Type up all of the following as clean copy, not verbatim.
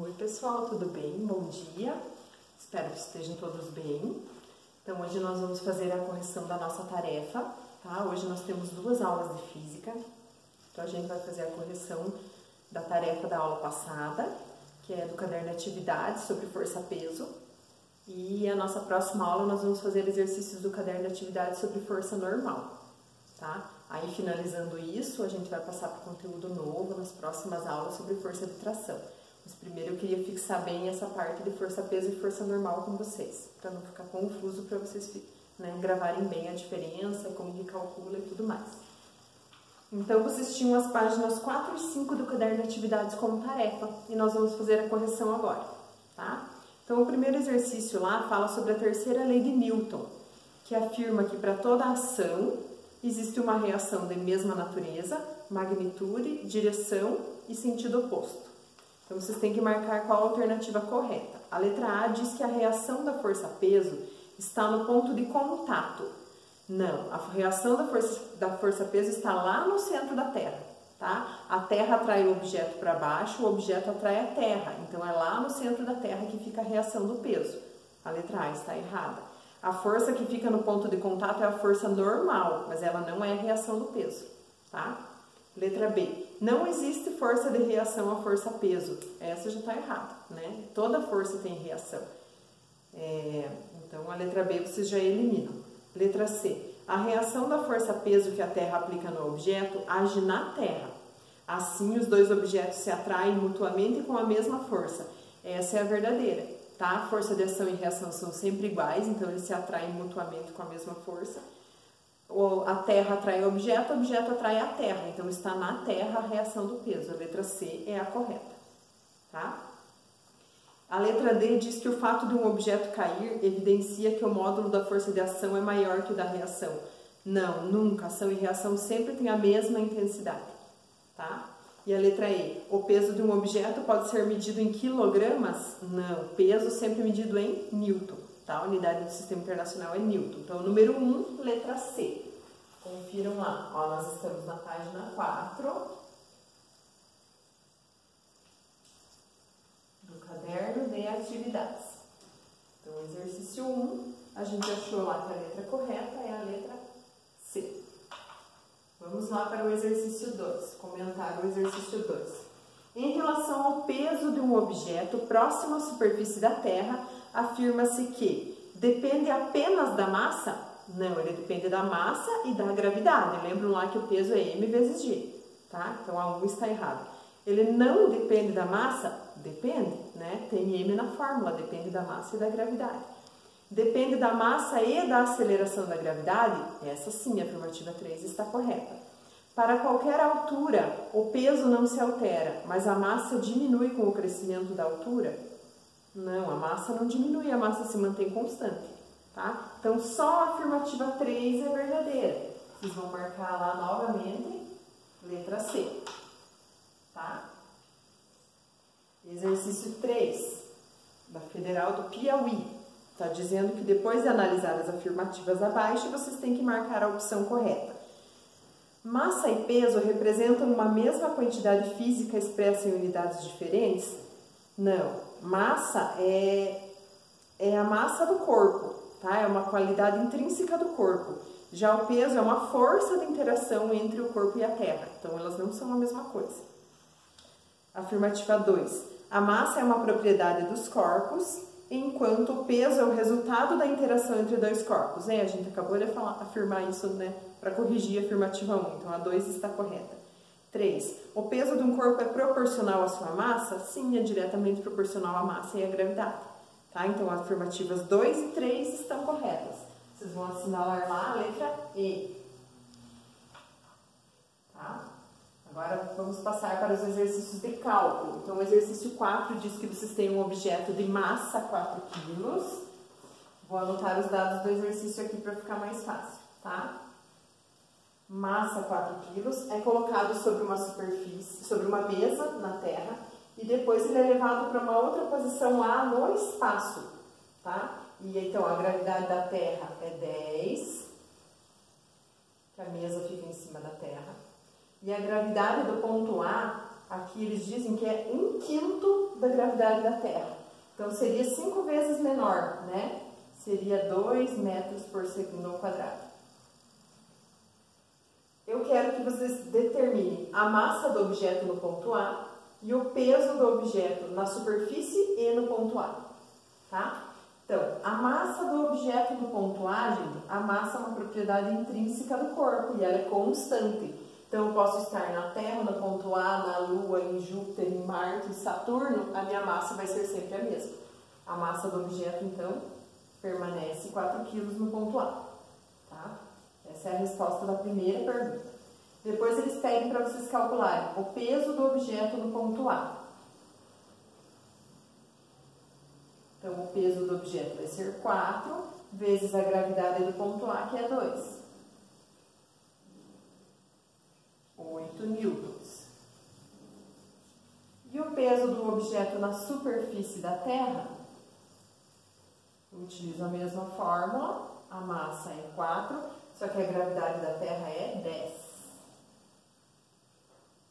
Oi pessoal, tudo bem? Bom dia, espero que estejam todos bem. Então hoje nós vamos fazer a correção da nossa tarefa, tá? Hoje nós temos duas aulas de física, então a gente vai fazer a correção da tarefa da aula passada, que é do caderno de atividades sobre força-peso, e a nossa próxima aula nós vamos fazer exercícios do caderno de atividades sobre força normal, tá? Aí finalizando isso, a gente vai passar para o conteúdo novo nas próximas aulas sobre força de tração. Mas primeiro eu queria fixar bem essa parte de força-peso e força normal com vocês, para não ficar confuso, para vocês gravarem bem a diferença, como que calcula e tudo mais. Então vocês tinham as páginas 4 e 5 do caderno de atividades como tarefa, e nós vamos fazer a correção agora, tá? Então o primeiro exercício lá fala sobre a terceira lei de Newton, que afirma que para toda ação existe uma reação de mesma natureza, magnitude, direção e sentido oposto. Então, vocês têm que marcar qual a alternativa correta. A letra A diz que a reação da força-peso está no ponto de contato. Não, a reação da força-peso está lá no centro da Terra, tá? A Terra atrai o objeto para baixo, o objeto atrai a Terra. Então, é lá no centro da Terra que fica a reação do peso. A letra A está errada. A força que fica no ponto de contato é a força normal, mas ela não é a reação do peso, tá? Letra B. Não existe força de reação à força-peso. Essa já está errada, né? Toda força tem reação. Então, a letra B vocês já eliminam. Letra C. A reação da força-peso que a Terra aplica no objeto age na Terra. Assim, os dois objetos se atraem mutuamente com a mesma força. Essa é a verdadeira, tá? Força de ação e reação são sempre iguais, então eles se atraem mutuamente com a mesma força. A Terra atrai o objeto atrai a Terra. Então, está na Terra a reação do peso. A letra C é a correta, tá? A letra D diz que o fato de um objeto cair evidencia que o módulo da força de ação é maior que o da reação. Não, nunca. Ação e reação sempre têm a mesma intensidade, tá? E a letra E. O peso de um objeto pode ser medido em quilogramas? Não. Peso sempre medido em Newton. Tá? A unidade do sistema internacional é Newton. Então, número 1, letra C. Confiram lá. Ó, nós estamos na página 4 do caderno de atividades. Então, exercício 1, a gente achou lá que a letra correta é a letra C. Vamos lá para o exercício 2. Comentar o exercício 2. Em relação ao peso de um objeto próximo à superfície da Terra, afirma-se que depende apenas da massa? Não, ele depende da massa e da gravidade. Lembram lá que o peso é m vezes g, tá? Então a 1 está errada. Ele não depende da massa? Depende, né? Tem m na fórmula, depende da massa e da gravidade. Depende da massa e da aceleração da gravidade? Essa sim, a afirmativa 3 está correta. Para qualquer altura, o peso não se altera, mas a massa diminui com o crescimento da altura? Não, a massa não diminui, a massa se mantém constante, tá? Então, só a afirmativa 3 é verdadeira. Vocês vão marcar lá novamente, letra C, tá? Exercício 3, da Federal do Piauí. Está dizendo que depois de analisar as afirmativas abaixo, vocês têm que marcar a opção correta. Massa e peso representam uma mesma quantidade física expressa em unidades diferentes? Não. Massa é a massa do corpo, tá? É uma qualidade intrínseca do corpo. Já o peso é uma força de interação entre o corpo e a Terra. Então, elas não são a mesma coisa. Afirmativa 2. A massa é uma propriedade dos corpos, enquanto o peso é o resultado da interação entre dois corpos. A gente acabou de afirmar isso, né? Para corrigir a afirmativa 1. Então, a 2 está correta. 3. O peso de um corpo é proporcional à sua massa? Sim, é diretamente proporcional à massa e à gravidade. Tá? Então, as afirmativas 2 e 3 estão corretas. Vocês vão assinalar lá a letra E. Tá? Agora, vamos passar para os exercícios de cálculo. Então, o exercício 4 diz que vocês têm um objeto de massa 4 kg. Vou anotar os dados do exercício aqui para ficar mais fácil, tá? Massa 4 kg é colocado sobre uma superfície, sobre uma mesa na Terra, e depois ele é levado para uma outra posição lá no espaço, tá? E então a gravidade da Terra é 10, que a mesa fica em cima da Terra, e a gravidade do ponto A aqui eles dizem que é 1/5 da gravidade da Terra. Então, seria 5 vezes menor, né? Seria 2 metros por segundo ao quadrado. Eu quero que vocês determinem a massa do objeto no ponto A e o peso do objeto na superfície e no ponto A, tá? Então, a massa do objeto no ponto A, gente, a massa é uma propriedade intrínseca do corpo e ela é constante. Então, eu posso estar na Terra, no ponto A, na Lua, em Júpiter, em Marte, em Saturno, a minha massa vai ser sempre a mesma. A massa do objeto, então, permanece 4 kg no ponto A, tá? Essa é a resposta da primeira pergunta. Depois eles pedem para vocês calcularem o peso do objeto no ponto A. Então, o peso do objeto vai ser 4 vezes a gravidade do ponto A, que é 2. 8 newtons. E o peso do objeto na superfície da Terra? Eu utilizo a mesma fórmula. A massa é 4, só que a gravidade da Terra é 10.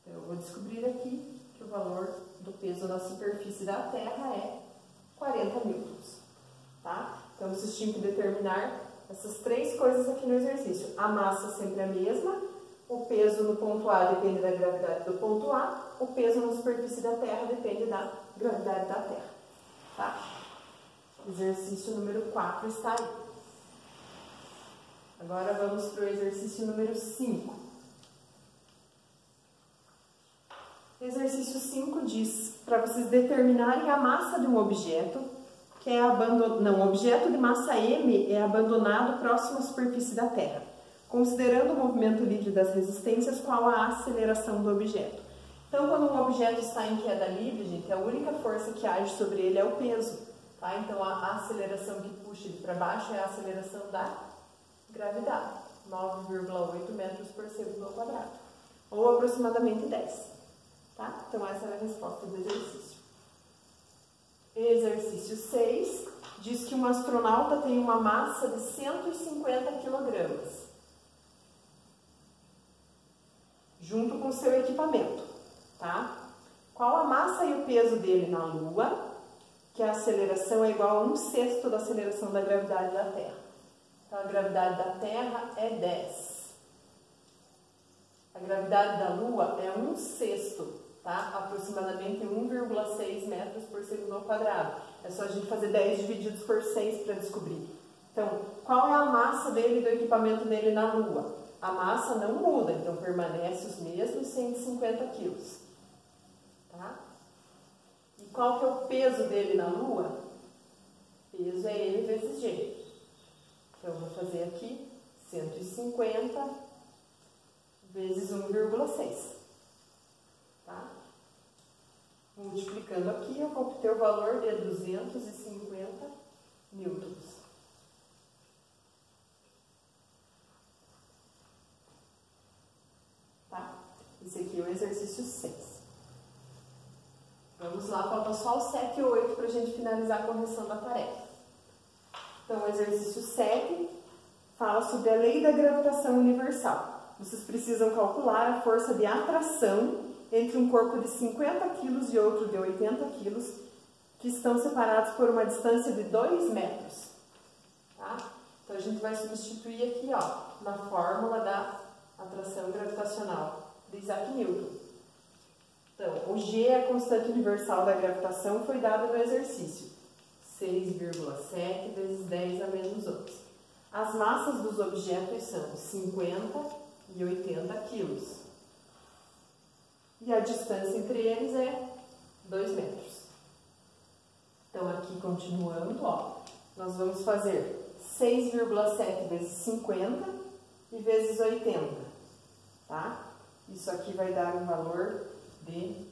Então, eu vou descobrir aqui que o valor do peso na superfície da Terra é 40 newtons, tá? Então, vocês tinham que determinar essas 3 coisas aqui no exercício. A massa sempre a mesma, o peso no ponto A depende da gravidade do ponto A, o peso na superfície da Terra depende da gravidade da Terra, tá? Exercício número 4 está aí. Agora vamos para o exercício número 5. Exercício 5 diz para vocês determinarem a massa de um objeto que é abandonado. O objeto de massa M é abandonado próximo à superfície da Terra. Considerando o movimento livre das resistências, qual a aceleração do objeto? Então, quando um objeto está em queda livre, gente, a única força que age sobre ele é o peso, tá? Então, a aceleração que puxa ele para baixo é a aceleração da gravidade, 9,8 metros por segundo ao quadrado, ou aproximadamente 10. Tá? Então, essa é a resposta do exercício. Exercício 6 diz que um astronauta tem uma massa de 150 kg, junto com seu equipamento. Tá? Qual a massa e o peso dele na Lua, que a aceleração é igual a 1/6 da aceleração da gravidade da Terra? Então, a gravidade da Terra é 10. A gravidade da Lua é 1/6. Tá? Aproximadamente 1,6 metros por segundo ao quadrado. É só a gente fazer 10 divididos por 6 para descobrir. Então, qual é a massa dele, do equipamento dele na Lua? A massa não muda, então permanece os mesmos 150 quilos. Tá? E qual que é o peso dele na Lua? Peso é M vezes G. Então, eu vou fazer aqui 150 vezes 1,6. Tá? Multiplicando aqui, eu vou obter o valor de 250 newtons. Tá? Esse aqui é o exercício 6. Vamos lá, falta só o 7 e o 8 para a gente finalizar a correção da tarefa. Então, o exercício 7 fala sobre a lei da gravitação universal. Vocês precisam calcular a força de atração entre um corpo de 50 kg e outro de 80 kg, que estão separados por uma distância de 2 metros. Tá? Então, a gente vai substituir aqui, ó, na fórmula da atração gravitacional de Isaac Newton. Então, o G é a constante universal da gravitação, foi dado no exercício. 6,7 vezes 10 a menos 11. As massas dos objetos são 50 e 80 quilos. E a distância entre eles é 2 metros. Então, aqui continuando, ó, nós vamos fazer 6,7 vezes 50 e vezes 80, tá? Isso aqui vai dar um valor de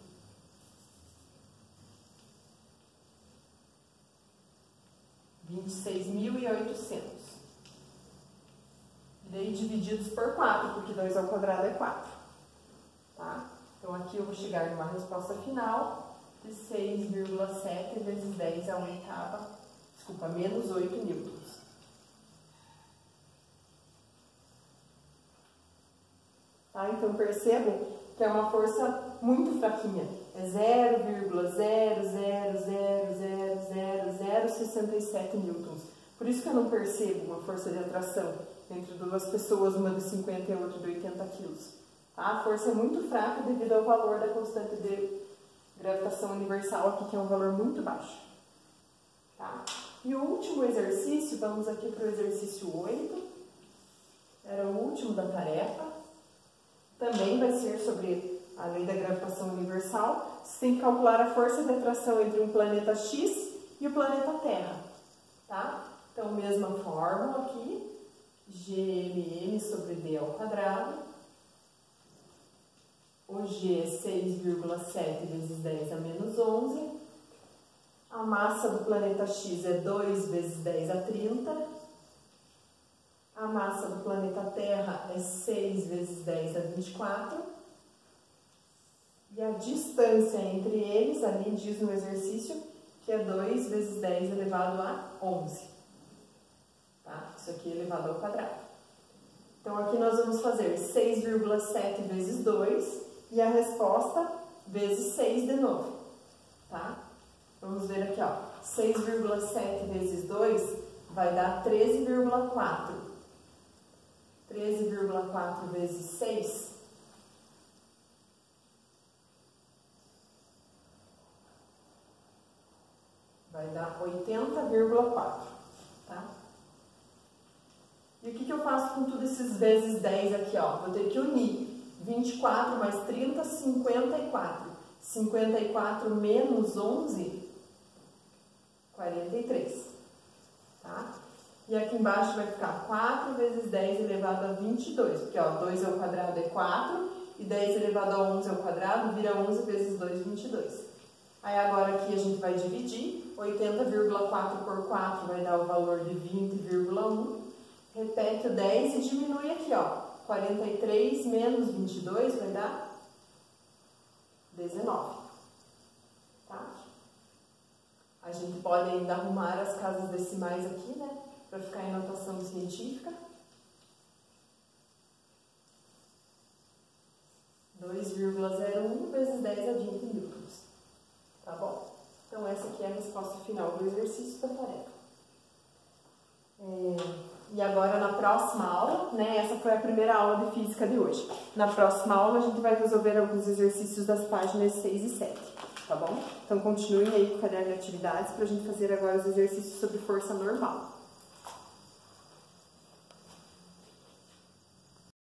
26.800. E daí divididos por 4, porque 2 ao quadrado é 4, tá? Então, aqui eu vou chegar numa resposta final de 6,7 vezes 10 a 1/8, desculpa, menos 8 newtons. Tá? Então, percebam que é uma força muito fraquinha. É 0,000000067 newtons. Por isso que eu não percebo uma força de atração entre duas pessoas, uma de 50 e outra de 80 quilos. Tá? A força é muito fraca devido ao valor da constante de gravitação universal aqui, que é um valor muito baixo. Tá? E o último exercício, vamos aqui para o exercício 8. Era o último da tarefa. Também vai ser sobre a lei da gravitação universal. Você tem que calcular a força de atração entre um planeta X e o planeta Terra. Tá? Então, mesma fórmula aqui. Gmm sobre d ao quadrado. O G é 6,7 vezes 10 a menos 11. A massa do planeta X é 2 vezes 10 a 30. A massa do planeta Terra é 6 vezes 10 a 24. E a distância entre eles, ali diz no exercício, que é 2 vezes 10 elevado a 11. Tá? Isso aqui é elevado ao quadrado. Então, aqui nós vamos fazer 6,7 vezes 2 e a resposta vezes 6 de novo. Tá? Vamos ver aqui, ó. 6,7 vezes 2 vai dar 13,4. 13,4 vezes 6 vai dar 80,4. Tá? E o que eu faço com tudo esses vezes 10 aqui, ó? Vou ter que unir 24 mais 30, 54. 54 menos 11, 43. Tá? E aqui embaixo vai ficar 4 vezes 10 elevado a 22. Porque, ó, 2 ao quadrado é 4 e 10 elevado a 11 ao quadrado vira 11 vezes 2, 22. Aí agora aqui a gente vai dividir. 80,4 por 4 vai dar o valor de 20,1. Repete o 10 e diminui aqui, ó. 43 menos 22 vai dar 19. Tá? A gente pode ainda arrumar as casas decimais aqui, né? Para ficar em notação científica. 2,01 vezes 10 a 20 newtons. Tá bom? Então, essa aqui é a resposta final do exercício da tarefa. E agora, na próxima aula, né, essa foi a primeira aula de física de hoje. Na próxima aula, a gente vai resolver alguns exercícios das páginas 6 e 7, tá bom? Então, continuem aí com o caderno de atividades para a gente fazer agora os exercícios sobre força normal.